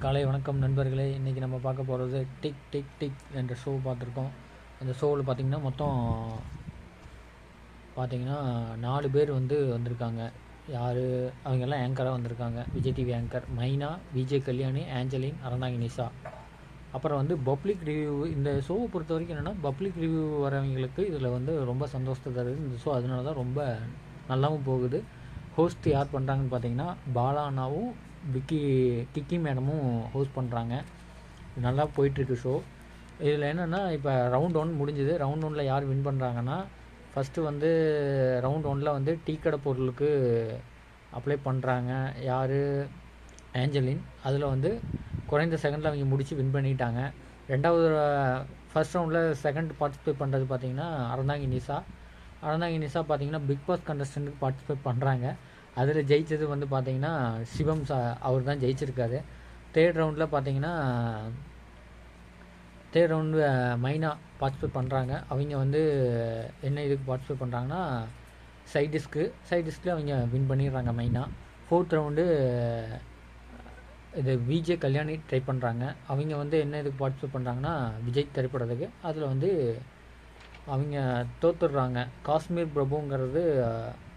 காலை வணக்கம் நண்பர்களே. இன்றைக்கி நம்ம பார்க்க போகிறது டிக் டிக் டிக் என்ற ஷோ பார்த்துருக்கோம். அந்த ஷோவில் பார்த்திங்கன்னா மொத்தம் 4 பேர் வந்திருக்காங்க. யார் அவங்கெல்லாம் ஆங்கராக வந்திருக்காங்க. விஜய் டிவி ஆங்கர் மைனா, விஜய் கல்யாணி, ஆஞ்சலின், அறந்தாங்கி நிஷா. அப்புறம் பப்ளிக் ரிவ்யூ. இந்த ஷோவை பொறுத்த வரைக்கும் என்னென்னா, பப்ளிக் ரிவ்யூ வரவங்களுக்கு இதில் ரொம்ப சந்தோஷத்தை தருது இந்த ஷோ. அதனால தான் ரொம்ப நல்லாவும் போகுது. ஹோஸ்ட் யார் பண்ணுறாங்கன்னு பார்த்தீங்கன்னா, பாலா அண்ணாவும் கிக்கி மேடமும் ஹோஸ்ட் பண்ணுறாங்க. நல்லா போயிட்டுருக்கு ஷோ. இதில் என்னென்னா, இப்போ ரவுண்ட் 1 முடிஞ்சுது. ரவுண்ட் 1ல் யார் வின் பண்ணுறாங்கன்னா, ஃபஸ்ட்டு ரவுண்ட் 1ல் டீ கடை பொருளுக்கு அப்ளை பண்ணுறாங்க. யார்? ஆஞ்சலின். அதில் குறைந்த செகண்டில் அவங்க முடித்து வின் பண்ணிட்டாங்க. ரெண்டாவது ஃபஸ்ட் ரவுண்டில் செகண்ட் பார்ட்டிசிபேட் பண்ணுறது பார்த்திங்கன்னா அறந்தாங்கி நிஷா. பார்த்திங்கன்னா பிக் பாஸ் கண்டஸ்டண்ட்டுக்கு பார்ட்டிசிபேட் பண்ணுறாங்க. அதில் ஜெயித்தது பார்த்திங்கன்னா சிவம் அவர் தான் ஜெயிச்சிருக்காரு. தேர்ட் ரவுண்டில் தேர்ட் ரவுண்டு மைனா பார்ட்டிசிபேட் பண்ணுறாங்க. அவங்க என்ன இதுக்கு பார்ட்டிசிபேட் பண்ணுறாங்கன்னா, சைட் டிஸ்கில் அவங்க வின் பண்ணிடுறாங்க மைனா. ஃபோர்த் ரவுண்டு இது விஜய் கல்யாணி ட்ரை பண்ணுறாங்க. அவங்க என்ன இதுக்கு பார்ட்டிசிபேட் பண்ணுறாங்கன்னா, விஜய் திரைப்படத்துக்கு. அதில் அவங்க தோத்துடுறாங்க. காஷ்மீர் பிரபுங்கிறது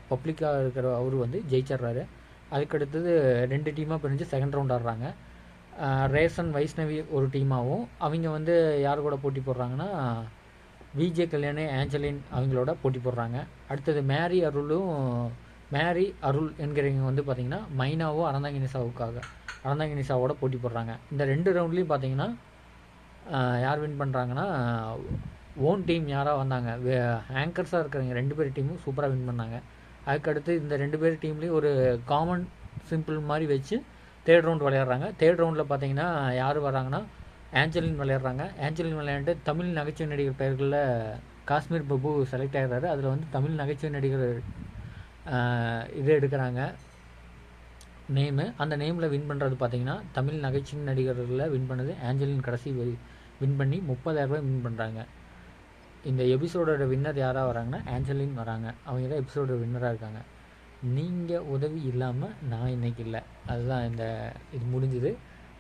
பப்ளிக்காக இருக்கிற அவர் ஜெயிச்சிட்றாரு. அதுக்கடுத்தது 2 டீமாக பிரிஞ்சு செகண்ட் ரவுண்ட் ஆடுறாங்க. ரேசன், வைஷ்ணவி ஒரு டீமாகவும், அவங்க யார் கூட போட்டி போடுறாங்கன்னா, விஜய் கல்யாணி, ஆஞ்சலின் அவங்களோட போட்டி போடுறாங்க. அடுத்தது மேரி அருள் என்கிறவங்க பார்த்திங்கன்னா மைனாவோ அறந்தாங்கி நிஷாவோட போட்டி போடுறாங்க. இந்த 2 ரவுண்ட்லேயும் பார்த்திங்கன்னா யார் வின் பண்ணுறாங்கன்னா, ஓன் டீம் யாராக வந்தாங்க, ஆங்கர்ஸாக இருக்கிறவங்க 2 பேர் டீமும் சூப்பராக வின் பண்ணாங்க. அதுக்கடுத்து இந்த 2 பேர் டீம்லேயும் ஒரு காமன் சிம்பிள் மாதிரி வச்சு தேர்ட் ரவுண்ட் விளையாடுறாங்க. தேர்ட் ரவுண்டில் பார்த்தீங்கன்னா யார் வராங்கன்னா, ஆஞ்சலின் விளையாடுறாங்க. ஆஞ்சலின் விளையாண்டு தமிழ் நகைச்சுவை நடிகர் பெயர்களில் காஷ்மீர் பிரபு செலக்ட் ஆகிறாரு. அதில் தமிழ் நகைச்சுவை நடிகர் இது எடுக்கிறாங்க நேமு. அந்த நேமில் வின் பண்ணுறது பார்த்திங்கன்னா தமிழ் நகைச்சுவை நடிகர்களில் வின் பண்ணது ஆஞ்சலின். கடைசி வின் பண்ணி 30,000 ரூபாய் வின் பண்ணுறாங்க. இந்த எபிசோடோட வின்னர் யாராக வராங்கன்னா, ஆஞ்சலின் வராங்க. அவங்க தான் எபிசோடோட வின்னராக இருக்காங்க. நீங்கள் உதவி இல்லாமல் நான் இன்றைக்கி இல்லை. அதுதான் இது முடிஞ்சுது.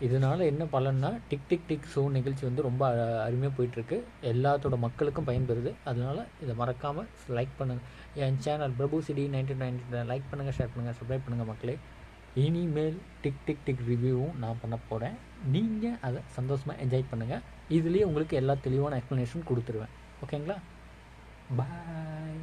இதனால் என்ன பலன்னா, டிக் டிக் டிக் ஷோ நிகழ்ச்சி ரொம்ப அருமையாக போயிட்டுருக்கு. எல்லாத்தோட மக்களுக்கும் பயன்பெறுது. அதனால் இதை மறக்காமல் லைக் பண்ணுங்கள். என் சேனல் பிரபு சிடி 1990 லைக் பண்ணுங்கள், ஷேர் பண்ணுங்கள், சப்ஸ்கிரைப் பண்ணுங்கள் மக்களே. இனிமேல் டிக் டிக் டிக் ரிவ்யூவும் நான் பண்ண போகிறேன். நீங்கள் அதை சந்தோஷமாக என்ஜாய் பண்ணுங்கள். இதுலேயே உங்களுக்கு எல்லா தெளிவான எக்ஸ்ப்ளனேஷன் கொடுத்துருவேன். ஓகேங்களா? பாய்.